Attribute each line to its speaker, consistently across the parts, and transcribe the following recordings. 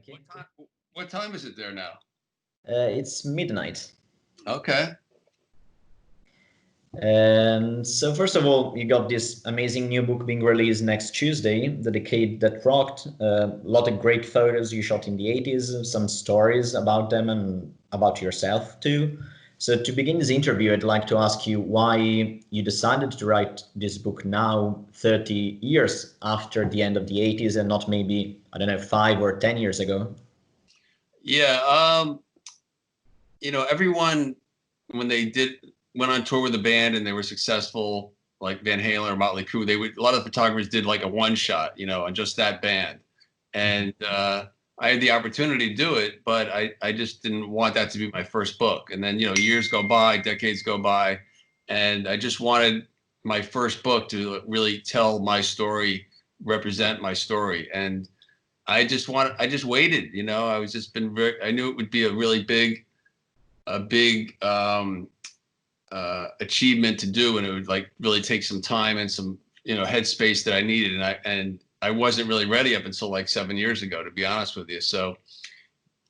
Speaker 1: Okay.
Speaker 2: What time is it there now?
Speaker 1: It's midnight.
Speaker 2: Okay.
Speaker 1: So first of all, you got this amazing new book being released next Tuesday, The Decade That Rocked. A lot of great photos you shot in the 80s, some stories about them and about yourself too. So to begin this interview, I'd like to ask you why you decided to write this book now, 30 years after the end of the 80s and not maybe, I don't know, 5 or 10 years ago.
Speaker 2: Yeah, everyone, when they went on tour with the band and they were successful, like Van Halen or Motley Crue, a lot of photographers did like a one shot, on just that band. And I had the opportunity to do it, but I just didn't want that to be my first book. And then, years go by, decades go by, and I just wanted my first book to really tell my story, represent my story. And I just waited, I knew it would be a really big achievement to do, and it would like really take some time and some headspace that I needed, and I wasn't really ready up until like 7 years ago, to be honest with you. So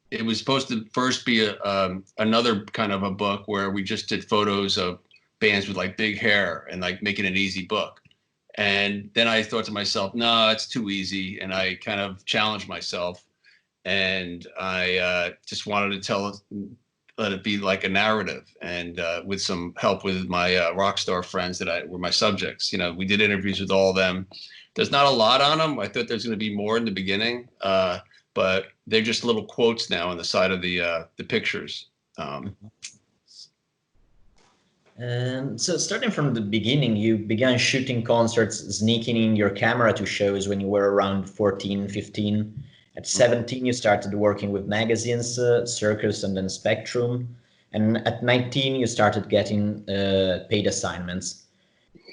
Speaker 2: it was supposed to first be another kind of a book where we just did photos of bands with like big hair and like making an easy book. And then I thought to myself, no, it's too easy, and I kind of challenged myself, and I just wanted to let it be like a narrative, and with some help with my rock star friends that were my subjects. We did interviews with all of them. There's not a lot on them. I thought there's going to be more in the beginning, but they're just little quotes now on the side of the pictures.
Speaker 1: So starting from the beginning, you began shooting concerts, sneaking in your camera to shows when you were around 14, 15. At 17, you started working with magazines, Circus and then Spectrum. And at 19, you started getting paid assignments.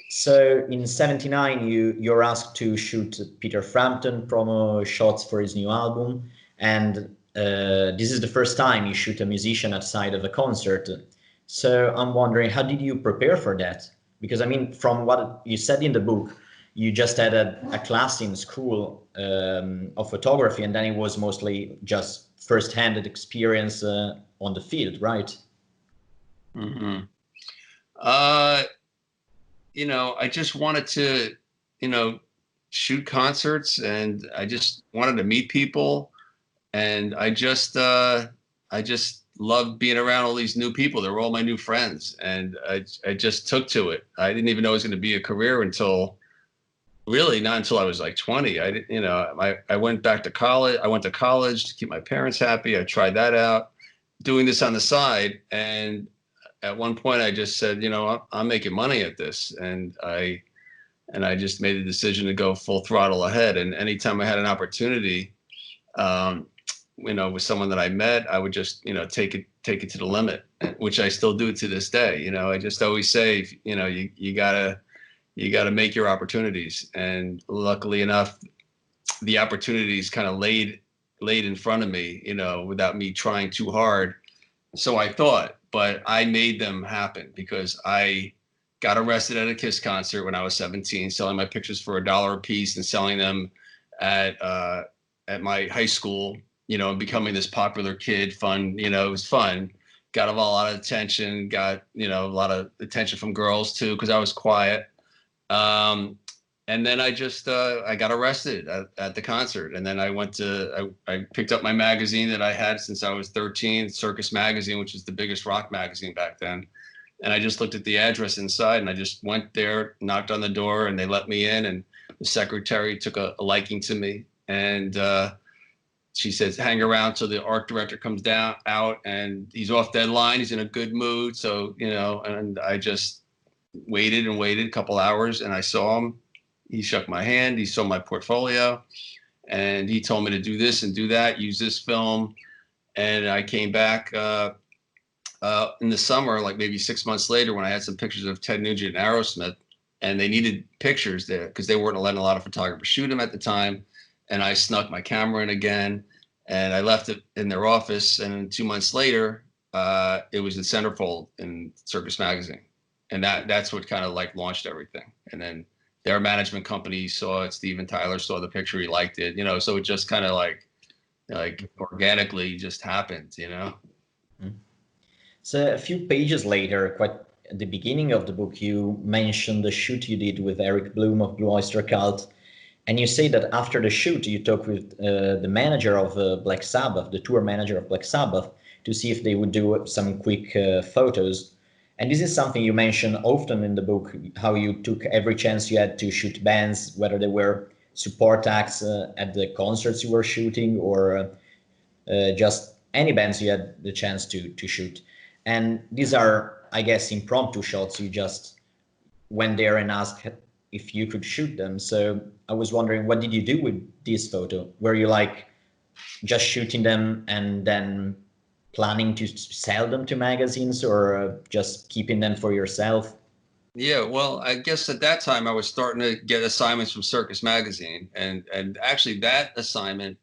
Speaker 1: So in 79, you're asked to shoot Peter Frampton promo shots for his new album. And this is the first time you shoot a musician outside of a concert. So I'm wondering, how did you prepare for that? Because I mean, from what you said in the book, you just had a class in school of photography, and then it was mostly just first-handed experience on the field, right?
Speaker 2: Mm-hmm. I just wanted to, shoot concerts, and I just wanted to meet people, and I just loved being around all these new people. They were all my new friends, and I just took to it. I didn't even know it was going to be a career until not until I was like 20. I didn't, I went back to college. I went to college to keep my parents happy. I tried that out, doing this on the side. And at one point I just said, I'm making money at this. And I just made the decision to go full throttle ahead. And anytime I had an opportunity, with someone that I met, I would just, take it to the limit, which I still do to this day. I just always say, you gotta make your opportunities. And luckily enough, the opportunities kind of laid in front of me, without me trying too hard. So I thought, but I made them happen, because I got arrested at a Kiss concert when I was 17, selling my pictures for $1 a piece and selling them at my high school, and becoming this popular kid. Fun, it was fun. Got a lot of attention, got, a lot of attention from girls too, because I was quiet. And then I just, I got arrested at the concert. And then I picked up my magazine that I had since I was 13, Circus Magazine, which is the biggest rock magazine back then. And I just looked at the address inside, and I just went there, knocked on the door, and they let me in. And the secretary took a liking to me. And she says, hang around till the art director comes out, and he's off deadline. He's in a good mood. So, and I just waited and waited a couple hours, and I saw him. He shook my hand. He saw my portfolio, and he told me to do this and do that, use this film. And I came back in the summer, like maybe 6 months later, when I had some pictures of Ted Nugent and Aerosmith, and they needed pictures there because they weren't letting a lot of photographers shoot them at the time. And I snuck my camera in again, and I left it in their office. And 2 months later, it was in centerfold in Circus Magazine. And that's what kind of like launched everything. And then their management company saw it. Steven Tyler saw the picture. He liked it, so it just kind of like like organically just happened, you know?
Speaker 1: So a few pages later, quite at the beginning of the book, you mentioned the shoot you did with Eric Bloom of Blue Oyster Cult. And you say that after the shoot, you talked with the manager of Black Sabbath, the tour manager of Black Sabbath, to see if they would do some quick photos. And this is something you mention often in the book, how you took every chance you had to shoot bands, whether they were support acts at the concerts you were shooting, or just any bands you had the chance to shoot. And these are, I guess, impromptu shots. You just went there and asked if you could shoot them. So I was wondering, what did you do with this photo? Were you like just shooting them and then planning to sell them to magazines, or just keeping them for yourself?
Speaker 2: Yeah, well, I guess at that time I was starting to get assignments from Circus Magazine, and actually that assignment,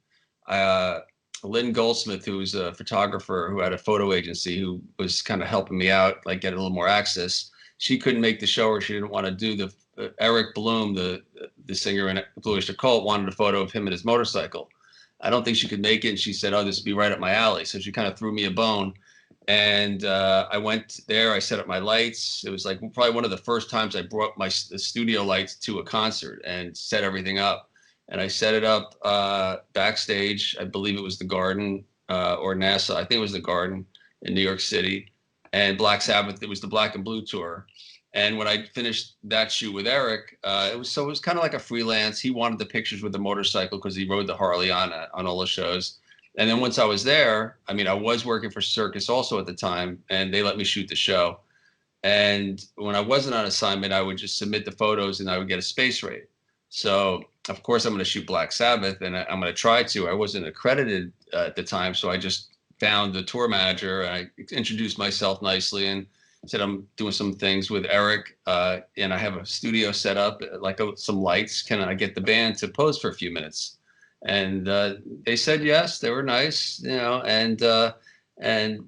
Speaker 2: uh, Lynn Goldsmith, who was a photographer who had a photo agency, who was kind of helping me out, like get a little more access. She couldn't make the show, or she didn't want to do the Eric Bloom, the singer in Blue Oyster Cult, wanted a photo of him and his motorcycle. I don't think she could make it, and she said, "Oh, this would be right up my alley." So she kind of threw me a bone. And I went there. I set up my lights. It was like probably one of the first times I brought the studio lights to a concert and set everything up. And I set it up backstage. I believe it was the Garden or NASA. I think it was the Garden in New York City. And Black Sabbath. It was the Black and Blue tour. And when I finished that shoot with Eric, it was kind of like a freelance. He wanted the pictures with the motorcycle because he rode the Harley on all the shows. And then once I was there, I mean, I was working for Circus also at the time, and they let me shoot the show. And when I wasn't on assignment, I would just submit the photos and I would get a space rate. So, of course, I'm going to shoot Black Sabbath, and I'm going to try to. I wasn't accredited at the time, so I just found the tour manager, and I introduced myself nicely and said I'm doing some things with Eric, and I have a studio set up, like some lights. Can I get the band to pose for a few minutes? And they said yes. They were nice, you know. And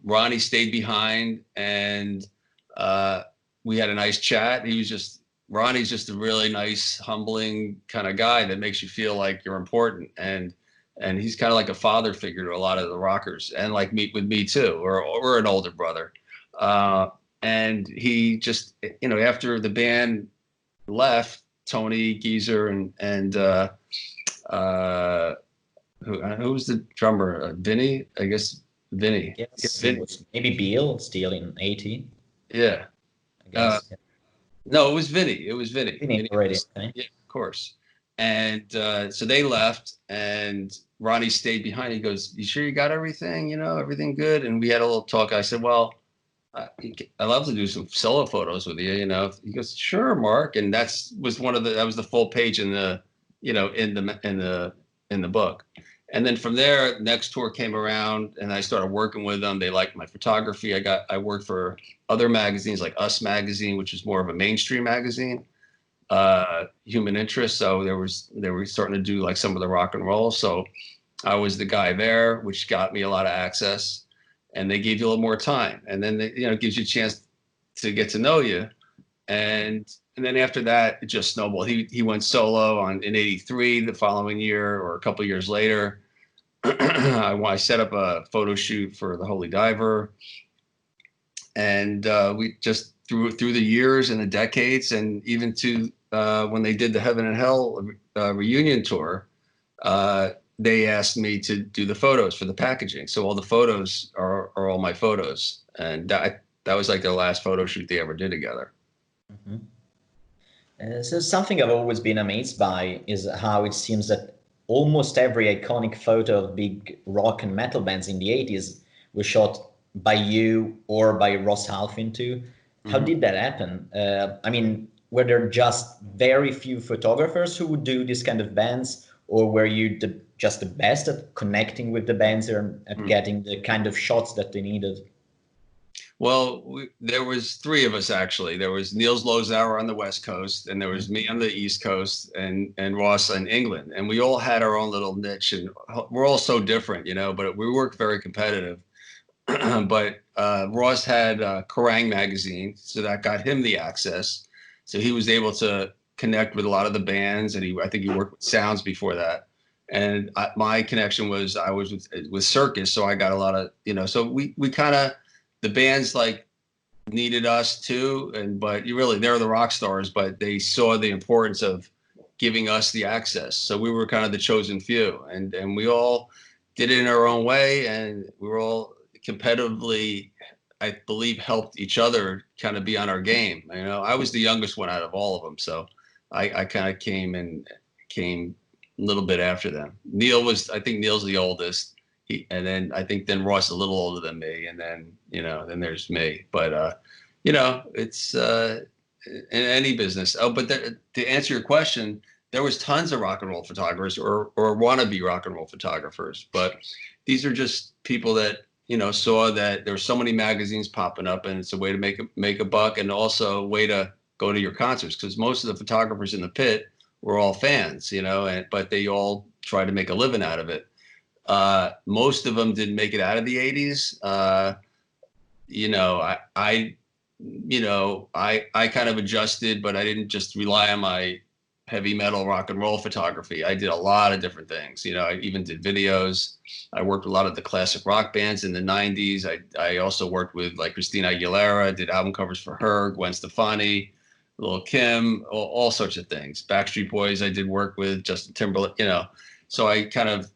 Speaker 2: Ronnie stayed behind, and we had a nice chat. Ronnie's just a really nice, humbling kind of guy that makes you feel like you're important, and he's kind of like a father figure to a lot of the rockers, and like with me too. We're an older brother, and he just, you know, after the band left, Tony Geezer and who was the drummer? Vinny, I guess. Vinny.
Speaker 1: Yes, it was maybe Beale still in 80.
Speaker 2: Yeah.
Speaker 1: I guess.
Speaker 2: No, it was Vinny. It was Vinny.
Speaker 1: Vinny already. Okay.
Speaker 2: Yeah, of course. And so they left, and Ronnie stayed behind. He goes, "You sure you got everything? You know, everything good?" And we had a little talk. I said, "Well, I love to do some solo photos with you, you know." He goes, "Sure, Mark." And that was the full page in the, you know, in the book. And then from there, next tour came around, and I started working with them. They liked my photography. I worked for other magazines like Us Magazine, which is more of a mainstream magazine, Human Interest. So they were starting to do like some of the rock and roll. So I was the guy there, which got me a lot of access. And they gave you a little more time, and then it gives you a chance to get to know you, and then after that it just snowballed. He went solo in '83 the following year, or a couple of years later. I set up a photo shoot for the Holy Diver, and we just through the years and the decades, and even to when they did the Heaven and Hell reunion tour. They asked me to do the photos for the packaging. So all the photos are all my photos. And that was like the last photo shoot they ever did together.
Speaker 1: Mm-hmm. So something I've always been amazed by is how it seems that almost every iconic photo of big rock and metal bands in the 80s was shot by you or by Ross Alvin too. How did that happen? I mean, were there just very few photographers who would do this kind of bands, or were you just the best at connecting with the bands and at getting the kind of shots that they needed?
Speaker 2: Well, there was three of us actually. There was Niels Lozauer on the West Coast, and there was me on the East Coast, and Ross in England. And we all had our own little niche, and we're all so different, you know, but we worked very competitive. But Ross had Kerrang! Magazine, so that got him the access. So he was able to connect with a lot of the bands, and I think he worked with Sounds before that. And my connection was I was with Circus, so I got a lot of, so we kind of, the bands like needed us too, but they're the rock stars, but they saw the importance of giving us the access. So we were kind of the chosen few, and we all did it in our own way, and we were all competitively, I believe, helped each other kind of be on our game. I was the youngest one out of all of them, so I kind of came a little bit after them. I think Neil's the oldest. And then I think Ross is a little older than me, and then then there's me. But it's in any business. Oh, but to answer your question, there was tons of rock and roll photographers or wannabe rock and roll photographers, but these are just people that saw that there were so many magazines popping up, and it's a way to make a buck, and also a way to go to your concerts, because most of the photographers in the pit were all fans, but they all tried to make a living out of it. Most of them didn't make it out of the 80s. I kind of adjusted, but I didn't just rely on my heavy metal rock and roll photography. I did a lot of different things. I even did videos. I worked with a lot of the classic rock bands in the 90s. I also worked with like Christina Aguilera, did album covers for her, Gwen Stefani, Lil' Kim, all sorts of things. Backstreet Boys, I did work with Justin Timberlake, So I kind of,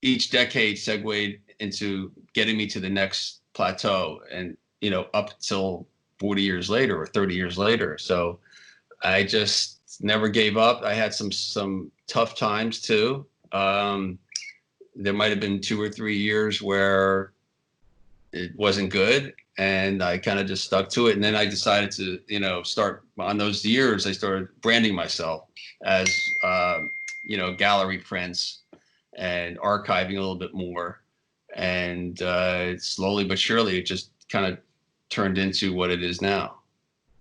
Speaker 2: each decade segued into getting me to the next plateau, and, up until 40 years later or 30 years later. So I just never gave up. I had some tough times too. There might have been 2 or 3 years where it wasn't good, and I kind of just stuck to it. And then I decided to, start on those years. I started branding myself as, gallery prints and archiving a little bit more. And slowly but surely, it just kind of turned into what it is now.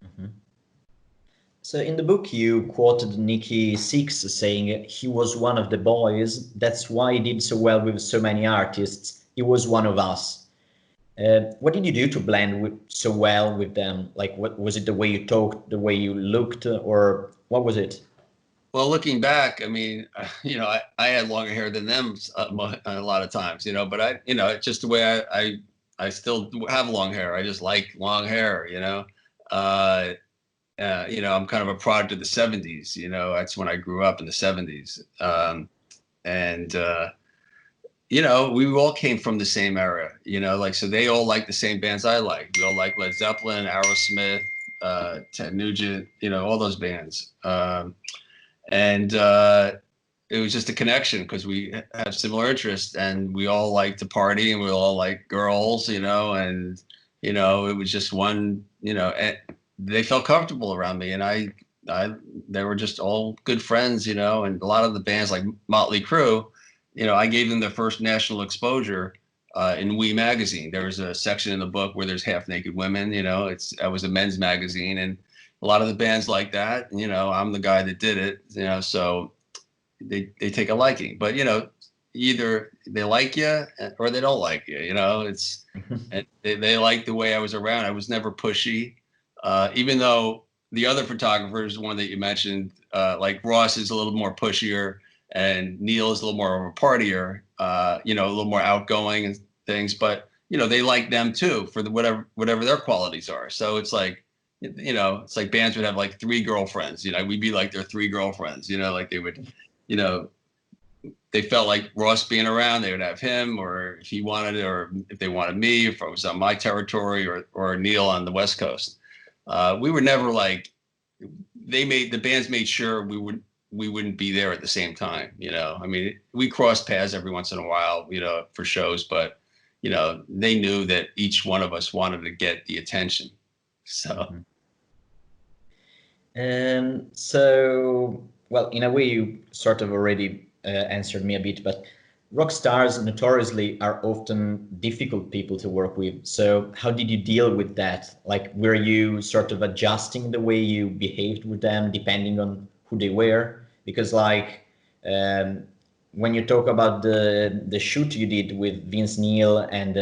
Speaker 1: Mm-hmm. So in the book, you quoted Nikki Sixx saying he was one of the boys. That's why he did so well with so many artists. He was one of us. What did you do to blend so well with them? Like, what was it? The way you talked, the way you looked, or what was it?
Speaker 2: Well, looking back, I mean, I had longer hair than them a lot of times, but it's just the way I still have long hair. I just like long hair, I'm kind of a product of the 70s, that's when I grew up in the 70s. We all came from the same era, so they all like the same bands I like. We all like Led Zeppelin, Aerosmith, Ted Nugent, all those bands. It was just a connection because we have similar interests, and we all like to party, and we all like girls, and it was just one, and they felt comfortable around me, and they were just all good friends, and a lot of the bands like Motley Crue, I gave them their first national exposure in We magazine. There was a section in the book where there's half naked women, that was a men's magazine, and a lot of the bands like that, I'm the guy that did it, so they take a liking. But, either they like you or they don't like you, and they like the way I was around. I was never pushy, even though the other photographers, one that you mentioned, like Ross is a little more pushier, and Neil is a little more of a partier, a little more outgoing and things. But, they like them too for whatever their qualities are. So it's like, it's like bands would have like 3 girlfriends, we'd be like their 3 girlfriends, like they would, they felt like Ross being around, they would have him, or if he wanted it, or if they wanted me, if I was on my territory, or Neil on the West Coast. We were never like, the bands made sure we wouldn't be there at the same time, I mean, we crossed paths every once in a while, for shows, but, they knew that each one of us wanted to get the attention. So.
Speaker 1: So, well, in a way, you sort of already answered me a bit, but rock stars notoriously are often difficult people to work with. So how did you deal with that? Like, were you sort of adjusting the way you behaved with them depending on who they were? Because like, when you talk about the shoot you did with Vince Neil and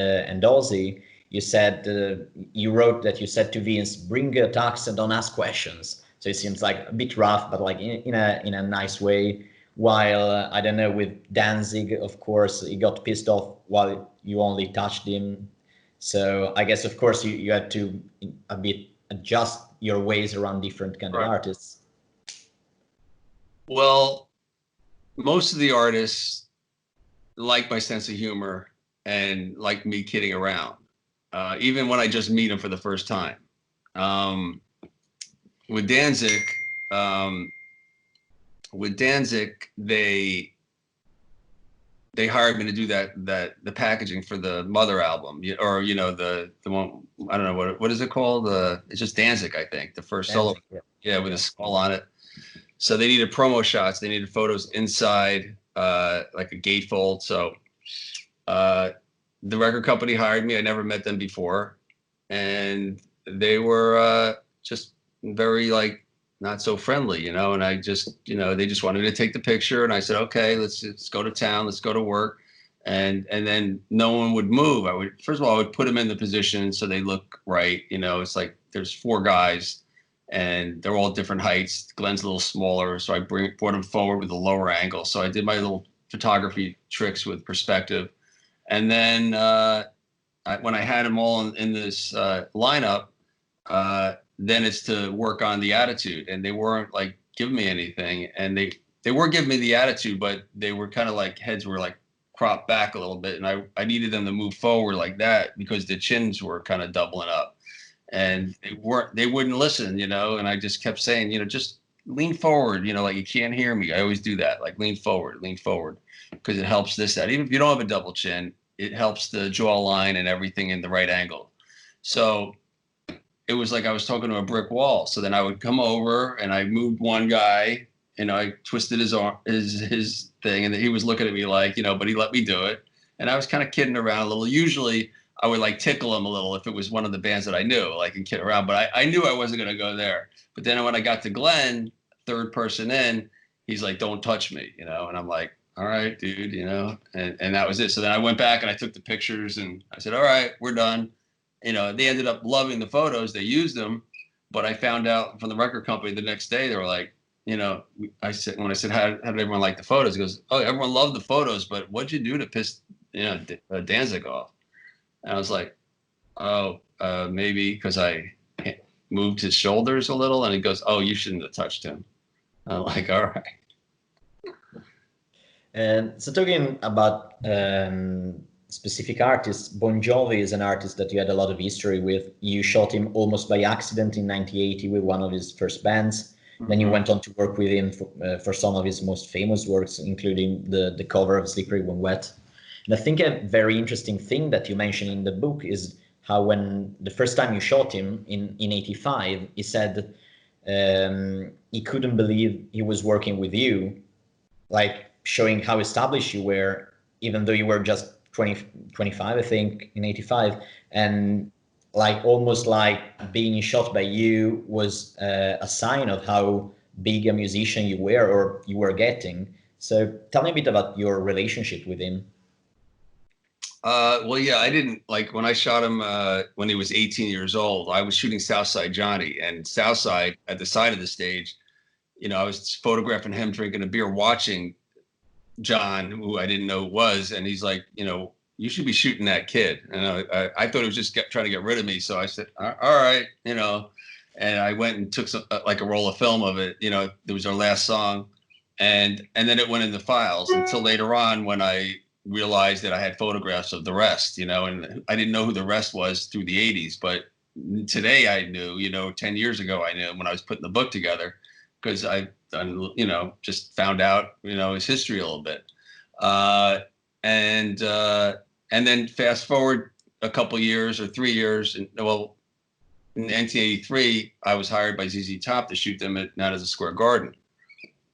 Speaker 1: Ozzy, you said, you wrote that you said to Vince, bring a tux and don't ask questions. So it seems like a bit rough, but like in a nice way. While I don't know, with Danzig, of course, he got pissed off while you only touched him. So I guess, of course, you had to a bit adjust your ways around different kind of
Speaker 2: Right.
Speaker 1: artists.
Speaker 2: Well, most of the artists like my sense of humor and like me kidding around, even when I just meet them for the first time. Um, with Danzig, um, they hired me to do the packaging for the Mother album, or the one, I don't know what is it called? It's just Danzig, I think, the first solo,
Speaker 1: Danzig, yeah.
Speaker 2: yeah, with a skull on it. So they needed promo shots. They needed photos inside, like a gatefold. So the record company hired me. I never met them before, and they were just very like not so friendly, And I just, they just wanted me to take the picture, and I said, okay, let's go to town, let's go to work, and then no one would move. First of all, I would put them in the position so they look right. It's like there's 4 guys, and they're all different heights. Glenn's a little smaller, so I brought him forward with a lower angle. So I did my little photography tricks with perspective. And then when I had them all in this lineup, then it's to work on the attitude. And they weren't like giving me anything. And they were giving me the attitude, but they were kind of like heads were like cropped back a little bit. And I needed them to move forward like that because the chins were kind of doubling up. And they wouldn't listen, and I just kept saying, just lean forward, like you can't hear me. I always do that, like lean forward, because it helps this, that. Even if you don't have a double chin, it helps the jawline and everything in the right angle. So it was like I was talking to a brick wall. So then I would come over and I moved one guy, I twisted his arm, his thing, and he was looking at me like, but he let me do it. And I was kind of kidding around a little. Usually I would like tickle him a little if it was one of the bands that I knew, like, and kid around. But I knew I wasn't going to go there. But then when I got to Glenn, third person in, he's like, don't touch me, And I'm like, all right, dude, and that was it. So then I went back and I took the pictures and I said, all right, we're done. They ended up loving the photos. They used them. But I found out from the record company the next day, they were like, I said, how did everyone like the photos? He goes, oh, everyone loved the photos, but what'd you do to piss, Danzig off? And I was like, oh, maybe because I moved his shoulders a little. And he goes, oh, you shouldn't have touched him. I'm like, all right.
Speaker 1: And so talking about specific artists, Bon Jovi is an artist that you had a lot of history with. You shot him almost by accident in 1980 with one of his first bands. Then you went on to work with him for some of his most famous works, including the cover of Slippery When Wet. And I think a very interesting thing that you mention in the book is how when the first time you shot him in 85, he said he couldn't believe he was working with you, like showing how established you were, even though you were just 25, I think, in 85. And like almost like being shot by you was a sign of how big a musician you were or you were getting. So tell me a bit about your relationship with him.
Speaker 2: Well, yeah, I didn't like when I shot him when he was 18 years old. I was shooting Southside Johnny, and Southside at the side of the stage, I was photographing him drinking a beer, watching John, who I didn't know was, and he's like, you should be shooting that kid. And I thought he was just trying to get rid of me. So I said, all right, and I went and took some like a roll of film of it. It was our last song, and then it went in the files until later on when I realized that I had photographs of the rest, and I didn't know who the rest was through the 80s, but today I knew, 10 years ago I knew when I was putting the book together, because I just found out, his history a little bit. And then fast forward a couple years or 3 years, and well, in 1983, I was hired by ZZ Top to shoot them at Madison Square Garden.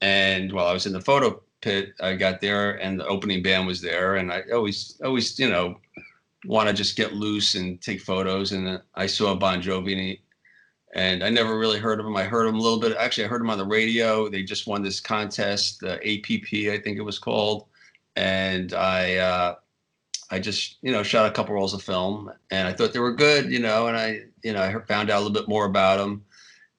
Speaker 2: And while I was in the photo pit, I got there and the opening band was there. And I always, want to just get loose and take photos. And I saw Bon Jovi and I never really heard of him. I heard him a little bit. Actually, I heard him on the radio. They just won this contest, the APP, I think it was called. And I just, shot a couple rolls of film and I thought they were good, and I found out a little bit more about them.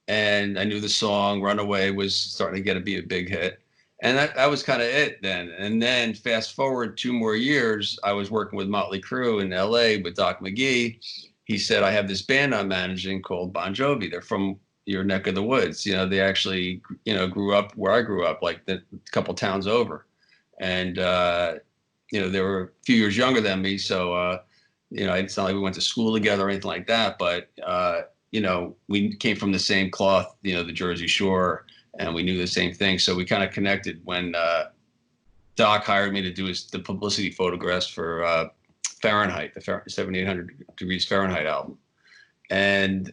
Speaker 2: And I knew the song Runaway was starting to be a big hit. And that was kind of it then. And then fast forward 2 more years, I was working with Motley Crue in LA with Doc McGee. He said, I have this band I'm managing called Bon Jovi. They're from your neck of the woods. You know, they actually, you know, grew up where I grew up, like the couple towns over. And, you know, they were a few years younger than me. So, you know, it's not like we went to school together or anything like that. But, you know, we came from the same cloth, you know, the Jersey Shore, and we knew the same thing. So we kind of connected when Doc hired me to do the publicity photographs for Fahrenheit, the 7800 degrees Fahrenheit album. And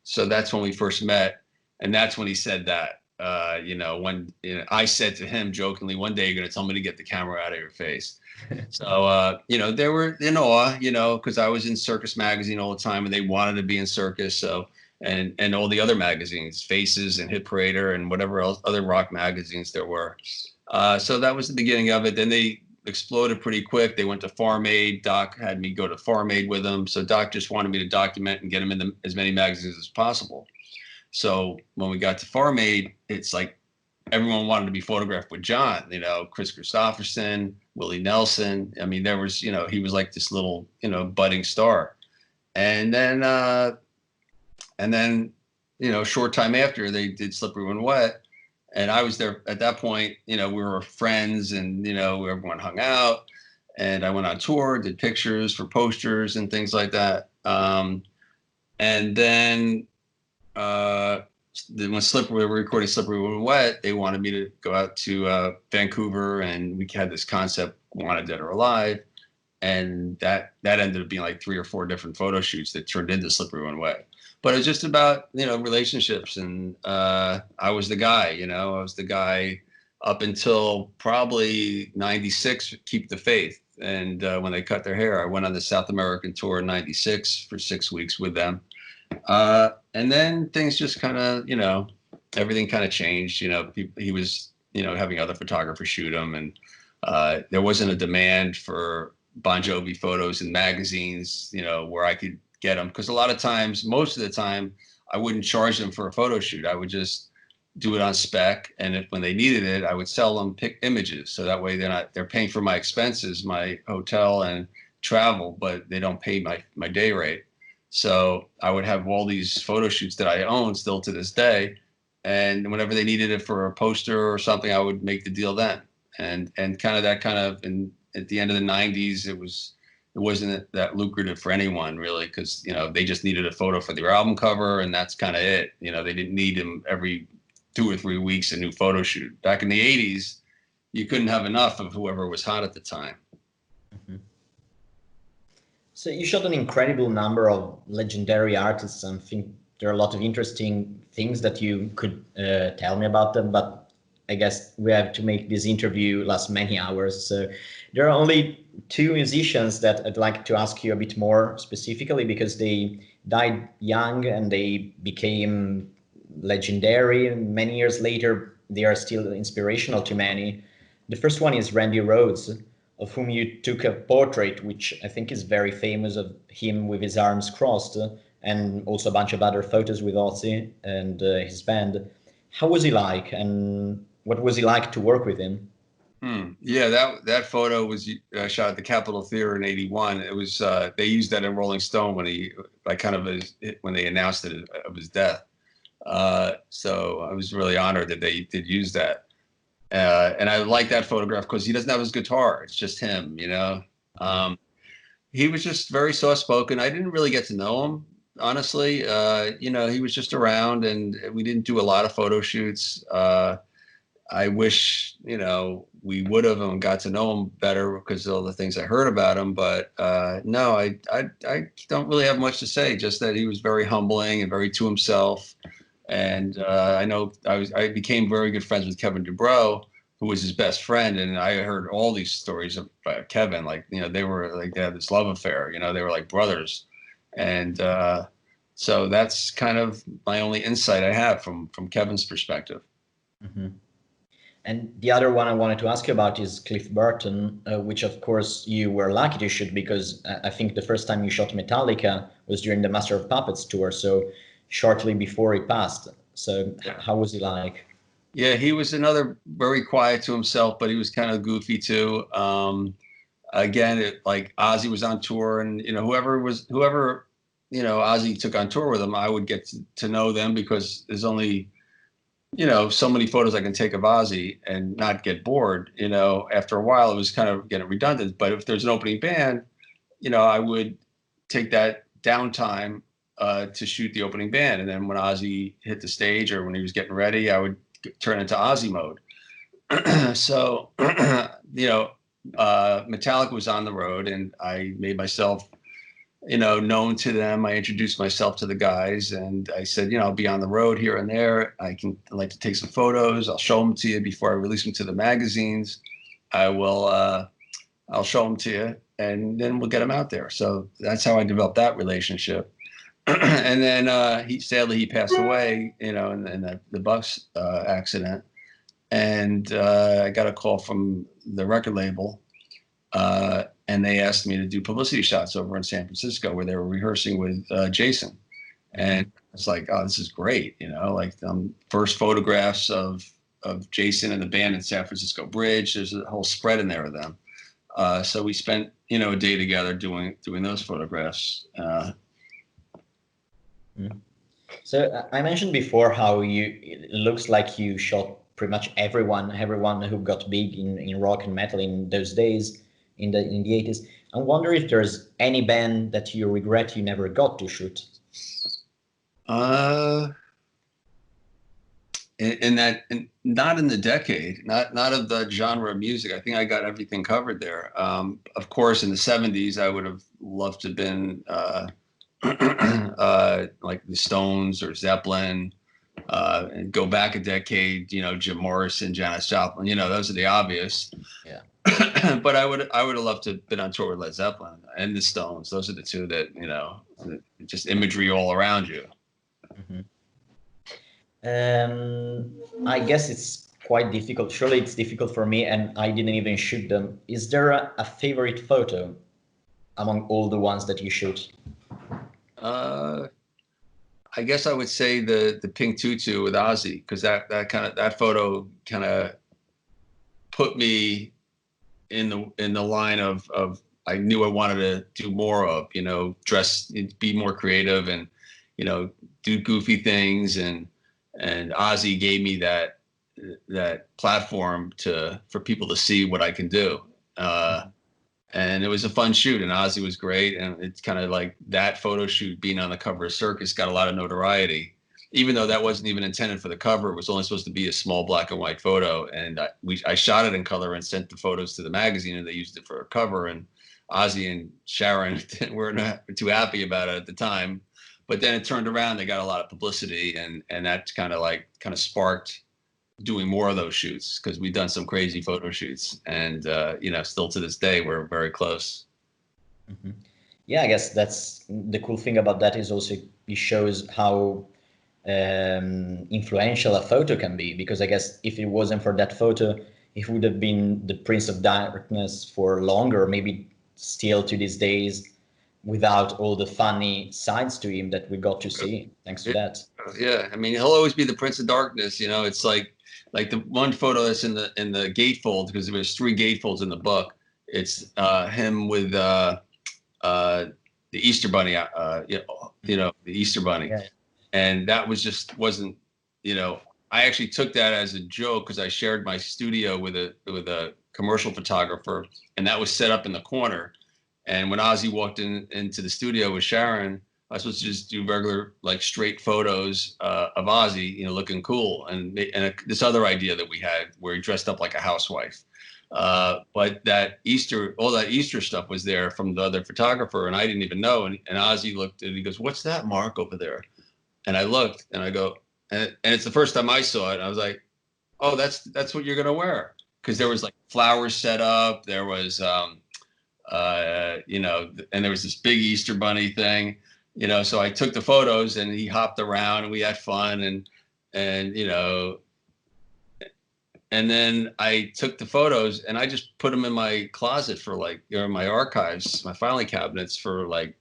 Speaker 2: so that's when we first met. And that's when he said that, you know, when I said to him jokingly, one day you're going to tell me to get the camera out of your face. So, you know, they were in awe, you know, because I was in Circus Magazine all the time and they wanted to be in Circus. So, and all the other magazines, Faces and Hit Parader and whatever else, other rock magazines there were. So that was the beginning of it. Then they exploded pretty quick. They went to Farm Aid. Doc had me go to Farm Aid with him. So Doc just wanted me to document and get him in as many magazines as possible. So when we got to Farm Aid, it's like everyone wanted to be photographed with John, you know, Chris Christopherson, Willie Nelson. I mean, there was, you know, he was like this little, you know, budding star. And then, you know, short time after they did Slippery When Wet. And I was there at that point, you know, we were friends and, you know, everyone hung out and I went on tour, did pictures for posters and things like that. And then when we were recording Slippery When Wet, they wanted me to go out to Vancouver and we had this concept, Wanted Dead or Alive. And that ended up being like 3 or 4 different photo shoots that turned into Slippery When Wet. But it was just about, you know, relationships. And I was the guy, you know, I was the guy up until probably 96, Keep the Faith. And when they cut their hair, I went on the South American tour in 96 for 6 weeks with them. And then things just kind of, you know, everything kind of changed. You know, he was, you know, having other photographers shoot him. And there wasn't a demand for Bon Jovi photos in magazines, you know, where I could get them. Because a lot of times, most of the time, I wouldn't charge them for a photo shoot. I would just do it on spec. And when they needed it, I would sell them images. So that way they're paying for my expenses, my hotel and travel, but they don't pay my day rate. So I would have all these photo shoots that I own still to this day. And whenever they needed it for a poster or something, I would make the deal then. And kind of at the end of the 90s, it wasn't that lucrative for anyone really, because, you know, they just needed a photo for their album cover and that's kind of it. You know, they didn't need them every 2 or 3 weeks, a new photo shoot. Back in the 80s, you couldn't have enough of whoever was hot at the time.
Speaker 1: Mm-hmm. So you shot an incredible number of legendary artists, and I think there are a lot of interesting things that you could tell me about them, but I guess we have to make this interview last many hours. So there are only 2 musicians that I'd like to ask you a bit more specifically, because they died young and they became legendary. Many years later, they are still inspirational to many. The first one is Randy Rhoads, of whom you took a portrait, which I think is very famous, of him with his arms crossed, and also a bunch of other photos with Ozzy and his band. How was he like, and what was he like to work with him?
Speaker 2: Yeah, that photo was shot at the Capitol Theater in '81. It was they used that in Rolling Stone when when they announced it of his death. So I was really honored that they did use that. And I like that photograph because he doesn't have his guitar. It's just him, you know. He was just very soft-spoken. I didn't really get to know him, honestly. You know, he was just around and we didn't do a lot of photo shoots. I wish, you know, we would have and got to know him better because of all the things I heard about him. But no, I don't really have much to say, just that he was very humbling and very to himself. And I know I became very good friends with Kevin Dubrow, who was his best friend. And I heard all these stories about Kevin, like, you know, they had this love affair, you know, they were like brothers. And so that's kind of my only insight I have from Kevin's perspective.
Speaker 1: Mm-hmm. And the other one I wanted to ask you about is Cliff Burton, which of course you were lucky to shoot, because I think the first time you shot Metallica was during the Master of Puppets tour, so shortly before he passed. So how was he like?
Speaker 2: Yeah, he was another very quiet to himself, but he was kind of goofy too. Again, like Ozzy was on tour, and whoever Ozzy took on tour with him, I would get to know them because there's only so many photos I can take of Ozzy and not get bored. After a while, it was kind of getting redundant. But if there's an opening band, I would take that downtime to shoot the opening band, and then when Ozzy hit the stage or when he was getting ready, I would turn into Ozzy mode. So, Metallica was on the road, and I made myself, known to them. I introduced myself to the guys, and I said, I'll be on the road here and there. I like to take some photos. I'll show them to you before I release them to the magazines. I'll show them to you, and then we'll get them out there. So that's how I developed that relationship. And then he passed away, in the bus accident. And I got a call from the record label, and they asked me to do publicity shots over in San Francisco where they were rehearsing with Jason. And it's like, oh, this is great, like first photographs of Jason and the band in San Francisco Bridge. There's a whole spread in there of them. So we spent, a day together doing those photographs.
Speaker 1: So I mentioned before how it looks like you shot pretty much everyone who got big in rock and metal in those days, in the 80s. I wonder if there's any band that you regret you never got to shoot.
Speaker 2: Not in the decade, not of the genre of music. I think I got everything covered there. Of course, in the 70s, I would have loved to have been like the Stones or Zeppelin, and go back a decade, Jim Morrison, Janis Joplin, those are the obvious.
Speaker 1: Yeah.
Speaker 2: But I would have loved to have been on tour with Led Zeppelin and the Stones. Those are the two that, just imagery all around you.
Speaker 1: Mm-hmm. I guess it's quite difficult. Surely it's difficult for me, and I didn't even shoot them. Is there a favorite photo among all the ones that you shoot?
Speaker 2: I guess I would say the pink tutu with Ozzy, because that photo kind of put me in the line of I knew I wanted to do more of, dress, be more creative, and do goofy things, and Ozzy gave me that platform for people to see what I can do. And it was a fun shoot, and Ozzy was great. And it's kind of like that photo shoot being on the cover of Circus got a lot of notoriety, even though that wasn't even intended for the cover. It was only supposed to be a small black and white photo. And I shot it in color and sent the photos to the magazine, and they used it for a cover. And Ozzy and Sharon weren't too happy about it at the time. But then it turned around. They got a lot of publicity, and that kind of sparked doing more of those shoots, because we've done some crazy photo shoots, and still to this day we're very close.
Speaker 1: Mm-hmm. Yeah, I guess that's the cool thing about that, is also it shows how influential a photo can be, because I guess if it wasn't for that photo, it would have been the Prince of Darkness for longer, maybe still to these days, without all the funny sides to him that we got to see thanks to that.
Speaker 2: Yeah, I mean, he'll always be the Prince of Darkness. It's like the one photo that's in the gatefold, because there's 3 gatefolds in the book. It's him with the Easter Bunny, the Easter Bunny. Yeah. And that wasn't, I actually took that as a joke, because I shared my studio with a commercial photographer, and that was set up in the corner. And when Ozzy walked into the studio with Sharon, I was supposed to just do regular, like, straight photos of Ozzy, looking cool, and this other idea that we had where he dressed up like a housewife. But all that Easter stuff was there from the other photographer, and I didn't even know. And Ozzy looked, and he goes, "What's that mark over there?" And I looked, and I go, and it's the first time I saw it. And I was like, "Oh, that's what you're gonna wear," because there was like flowers set up. There was, and there was this big Easter bunny thing. So I took the photos, and he hopped around, and we had fun, and and then I took the photos, and I just put them in my closet for my archives, my filing cabinets, for like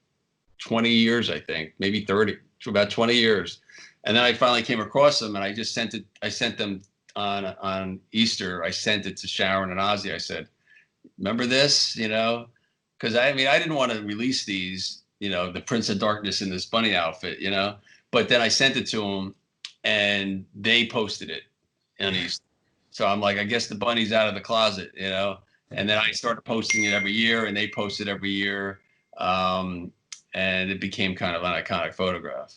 Speaker 2: 20 years, I think, maybe 30, for about 20 years. And then I finally came across them, and I sent them on Easter, I sent it to Sharon and Ozzy. I said, remember this, because I mean, I didn't want to release these, the Prince of Darkness in this bunny outfit, but then I sent it to them and they posted it on Easter. So I'm like, I guess the bunny's out of the closet, and then I started posting it every year and they posted every year. And it became kind of an iconic photograph.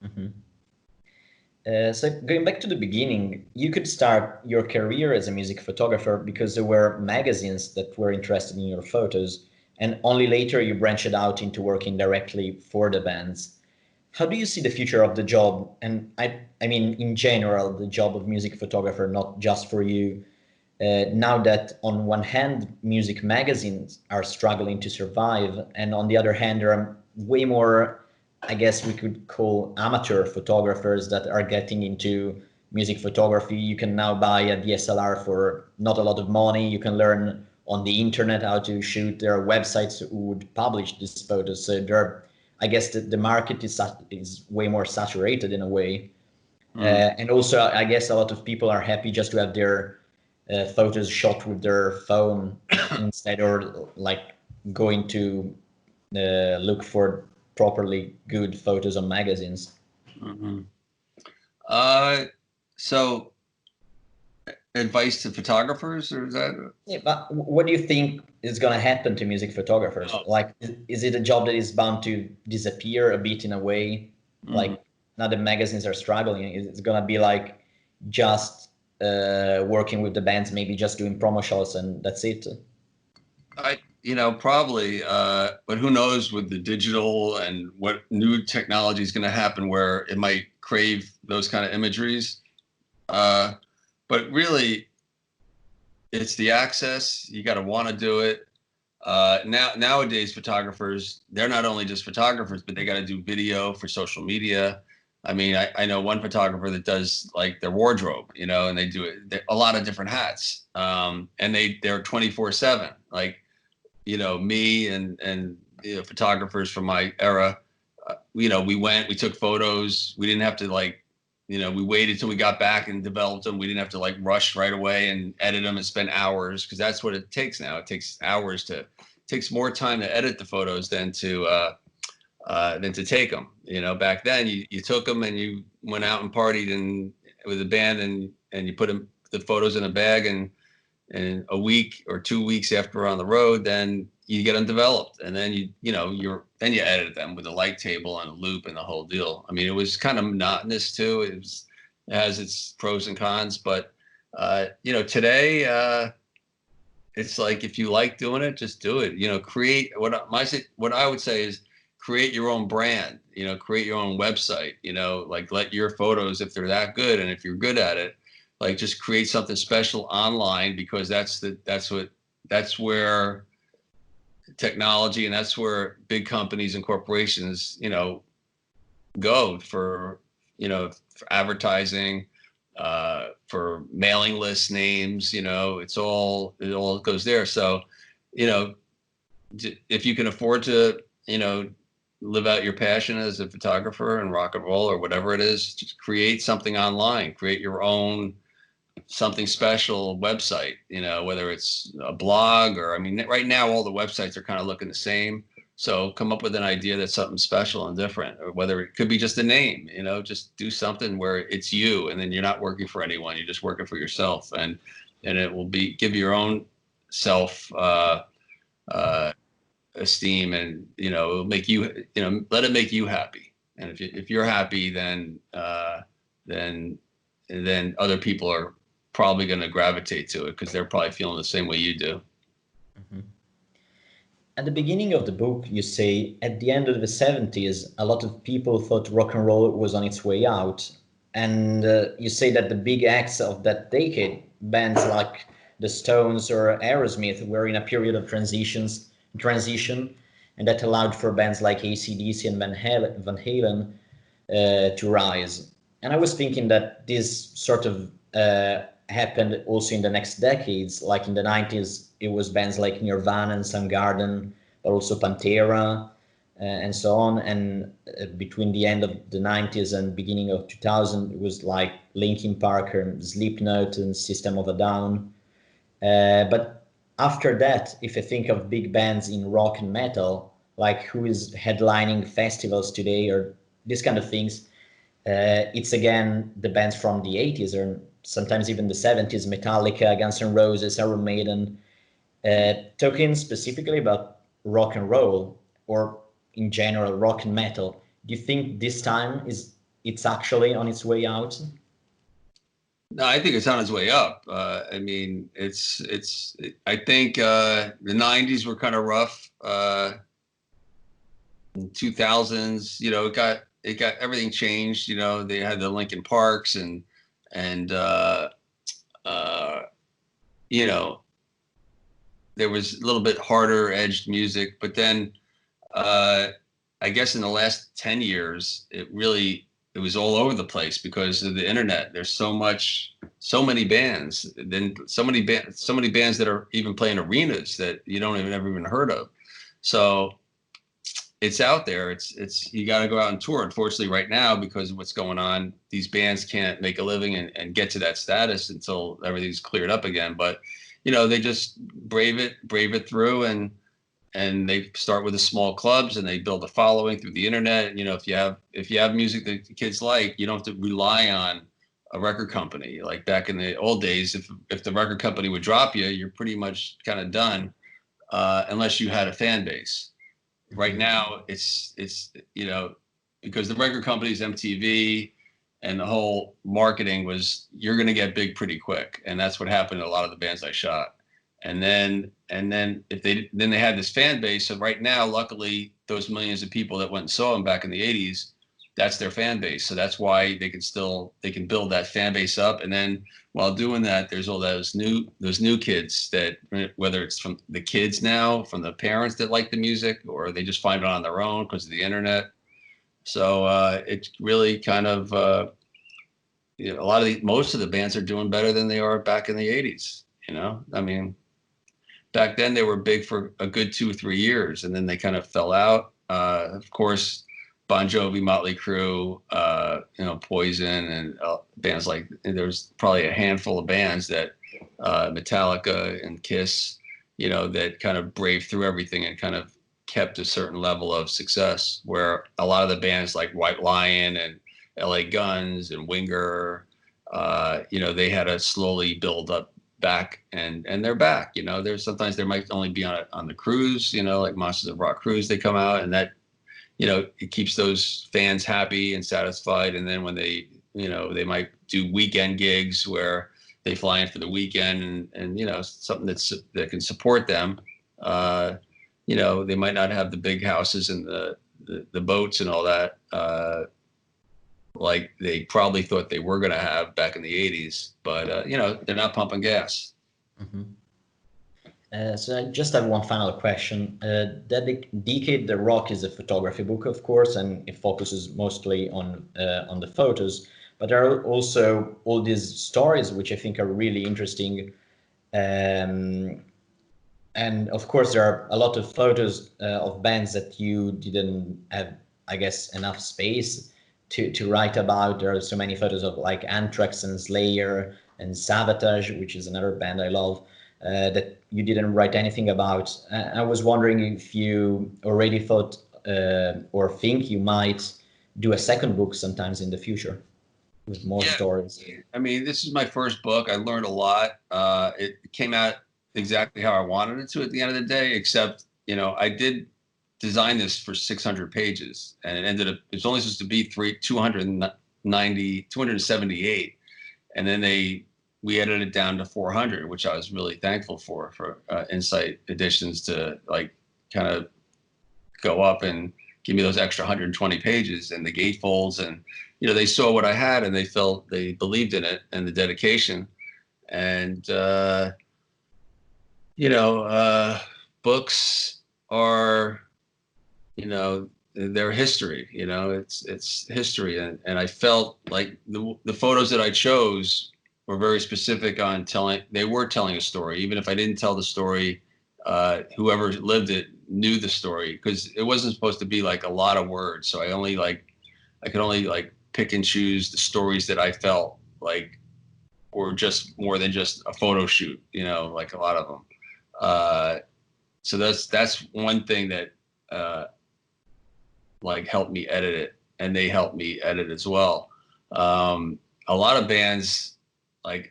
Speaker 1: Mm-hmm. So going back to the beginning, you could start your career as a music photographer because there were magazines that were interested in your photos, and only later you branched out into working directly for the bands. How do you see the future of the job? And I mean, in general, the job of music photographer, not just for you, now that on one hand, music magazines are struggling to survive, and on the other hand, there are way more, I guess we could call amateur photographers that are getting into music photography. You can now buy a DSLR for not a lot of money. You can learn on the internet how to shoot. There are websites who would publish these photos. So there are, I guess the market is way more saturated in a way. And also, I guess a lot of people are happy just to have their photos shot with their phone instead, or like going to look for properly good photos on magazines.
Speaker 2: Mm-hmm. So advice to photographers, or is that?
Speaker 1: Yeah, but what do you think is going to happen to music photographers? Like, is it a job that is bound to disappear a bit in a way? Like now the magazines are struggling. It's going to be like just working with the bands, maybe just doing promo shots and that's it.
Speaker 2: Probably, but who knows with the digital and what new technology is going to happen where it might crave those kind of imageries. But really, it's the access. You got to want to do it. Nowadays, photographers, they're not only just photographers, but they got to do video for social media. I mean, I know one photographer that does like their wardrobe, and they do a lot of different hats. And they're 24/7. Like, me and photographers from my era, we took photos. We didn't have to we waited till we got back and developed them. We didn't have to rush right away and edit them and spend hours, because that's what it takes now. It takes hours takes more time to edit the photos than to take them. Back then you took them and you went out and partied and with a band and you put the photos in a bag, and a week or 2 weeks after we're on the road, then you get them developed, and then you edit them with a light table and a loop and the whole deal. I mean, it was kind of monotonous too. It has its pros and cons, but today it's like, if you like doing it, just do it. Create what I would say is create your own brand. Create your own website. Let your photos, if they're that good and if you're good at it, just create something special online, because that's where technology, and that's where big companies and corporations, go for advertising, for mailing list names, it all goes there. So, if you can afford to, live out your passion as a photographer and rock and roll or whatever it is, just create something online, create your own something special website, whether it's a blog or, I mean, right now all the websites are kind of looking the same. So come up with an idea that's something special and different, or whether it could be just a name, just do something where it's you, and then you're not working for anyone, you're just working for yourself, and it will give your own self esteem, and it'll make you, let it make you happy. And if you're happy, then other people are probably going to gravitate to it, because they're probably feeling the same way you do.
Speaker 1: Mm-hmm. At the beginning of the book, you say at the end of the 70s, a lot of people thought rock and roll was on its way out. And you say that the big acts of that decade, bands like the Stones or Aerosmith, were in a period of transition, and that allowed for bands like AC/DC and Van Halen to rise. And I was thinking that this sort of happened also in the next decades. Like in the 90s, it was bands like Nirvana and Soundgarden, but also Pantera. and so on. And between the end of the 90s and beginning of 2000, it was like Linkin Park and Slipknot and System of a Down. But after that, if I think of big bands in rock and metal, like who is headlining festivals today or these kind of things, it's again the bands from the 80s or sometimes even the 70s, Metallica, Guns N' Roses, Iron Maiden. Talking specifically about rock and roll or in general rock and metal, do you think this time it's actually on its way out?
Speaker 2: No, I think it's on its way up. I mean, I think the '90s were kind of rough. In 2000s, it got everything changed. They had the Linkin Parks and uh, you know, there was a little bit harder edged music, but then I guess in the last 10 years, it was all over the place because of the internet. There's so many bands, then so many bands that are even playing arenas that you don't even ever even heard of. So it's out there. It's you got to go out and tour. Unfortunately, right now, because of what's going on, these bands can't make a living and get to that status until everything's cleared up again. But they just brave it through, and they start with the small clubs and they build a following through the internet. And, if you have music that the kids like, you don't have to rely on a record company. Like back in the old days, if the record company would drop you, you're pretty much kind of done, unless you had a fan base. Right now, it's because the record companies, MTV, and the whole marketing was, you're going to get big pretty quick, and that's what happened to a lot of the bands I shot. And then they had this fan base. So right now, luckily, those millions of people that went and saw them back in the '80s, that's their fan base. So that's why they can build that fan base up. And then while doing that, there's all those new kids that, whether it's from the kids now, from the parents that like the music, or they just find it on their own because of the internet. So it's really kind of most of the bands are doing better than they are back in the '80s. I mean, back then they were big for a good 2 or 3 years, and then they kind of fell out. Of course, Bon Jovi, Motley Crue, Poison, and bands like, and there's probably a handful of bands that Metallica and Kiss, that kind of braved through everything and kind of kept a certain level of success, where a lot of the bands like White Lion and LA Guns and Winger, they had to slowly build up back, and they're back. Sometimes there might only be on the cruise, like Monsters of Rock cruise, they come out, and that it keeps those fans happy and satisfied. And then when they might do weekend gigs where they fly in for the weekend, and something that can support them. They might not have the big houses and the boats and all that, like they probably thought they were going to have back in the '80s, but they're not pumping gas.
Speaker 1: Mm-hmm. So I just have one final question. That Decade the Rock is a photography book, of course, and it focuses mostly on the photos. But there are also all these stories, which I think are really interesting. And of course, there are a lot of photos of bands that you didn't have, I guess, enough space to write about. There are so many photos of like Anthrax and Slayer and Sabotage, which is another band I love. That you didn't write anything about. I was wondering if you already thought or think you might do a second book sometimes in the future with more stories.
Speaker 2: I mean, this is my first book. I learned a lot. It came out exactly how I wanted it to at the end of the day, except, I did design this for 600 pages, and it was only supposed to be 278. And then we edited it down to 400, which I was really thankful for Insight Editions to kind of go up and give me those extra 120 pages and the gatefolds. And, they saw what I had, and they believed in it and the dedication. And, books are, they're history, it's history. And I felt like the photos that I chose were very specific on telling a story. Even if I didn't tell the story, whoever lived it knew the story, because it wasn't supposed to be like a lot of words. So I could only like pick and choose the stories that I felt like were just more than just a photo shoot, you know, like a lot of them. So that's one thing that like helped me edit it, and they helped me edit as well. A lot of bands I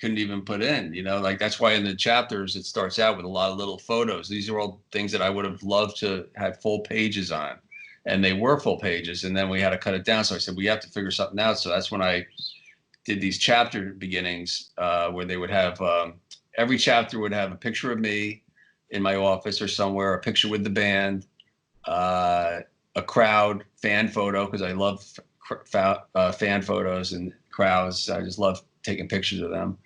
Speaker 2: couldn't even put in, you know, like that's why in the chapters it starts out with a lot of little photos. These are all things that I would have loved to have full pages on, and they were full pages, and then we had to cut it down. So I said, we have to figure something out. So that's when I did these chapter beginnings, where they would have, every chapter would have a picture of me in my office or somewhere, a picture with the band, a crowd fan photo, because I love fan photos and crowds. I just love taking pictures of them,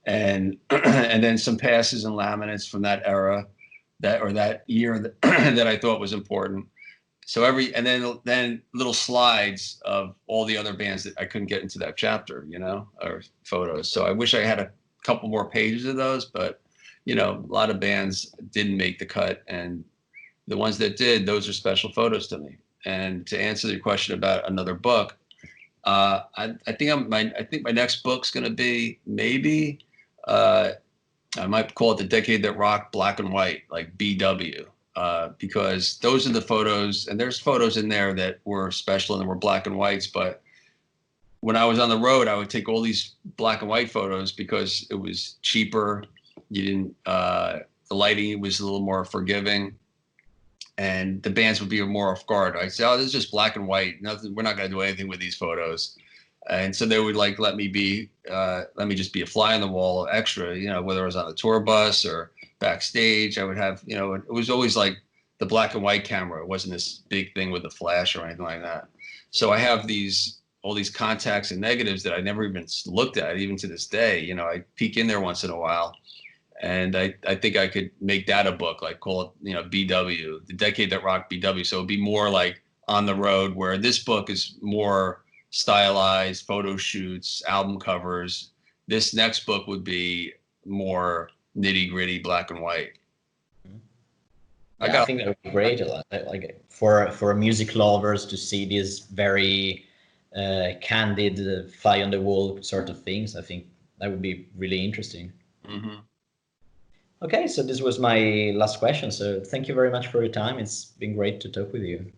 Speaker 2: and and then some passes and laminates from that era, that year that, that I thought was important. So and then little slides of all the other bands that I couldn't get into that chapter, you know, or photos. So I wish I had a couple more pages of those, but you know, a lot of bands didn't make the cut, and the ones that did, those are special photos to me. And to answer your question about another book, I think my next book's going to be maybe, I might call it The Decade That Rocked Black and White, like BW, because those are the photos, and there's photos in there that were special and were black and whites. But when I was on the road, I would take all these black and white photos because it was cheaper. You didn't, the lighting was a little more forgiving, and the bands would be more off guard. I'd say, oh, this is just black and white. Nothing. We're not going to do anything with these photos. And so they would like let me just be a fly on the wall extra, you know, whether it was on a tour bus or backstage. I would have, you know, it was always like the black and white camera. It wasn't this big thing with a flash or anything like that. So I have all these contacts and negatives that I never even looked at, even to this day. You know, I peek in there once in a while. And I think I could make that a book, like call it, you know, BW, The Decade That Rocked BW. So it'd be more like on the road, where this book is more stylized photo shoots, album covers. This next book would be more nitty gritty black and white.
Speaker 1: Yeah, I think that would be great. Like for music lovers to see these very candid, fly on the wall sort of things. I think that would be really interesting.
Speaker 2: Mm-hmm.
Speaker 1: Okay, so this was my last question. So thank you very much for your time. It's been great to talk with you.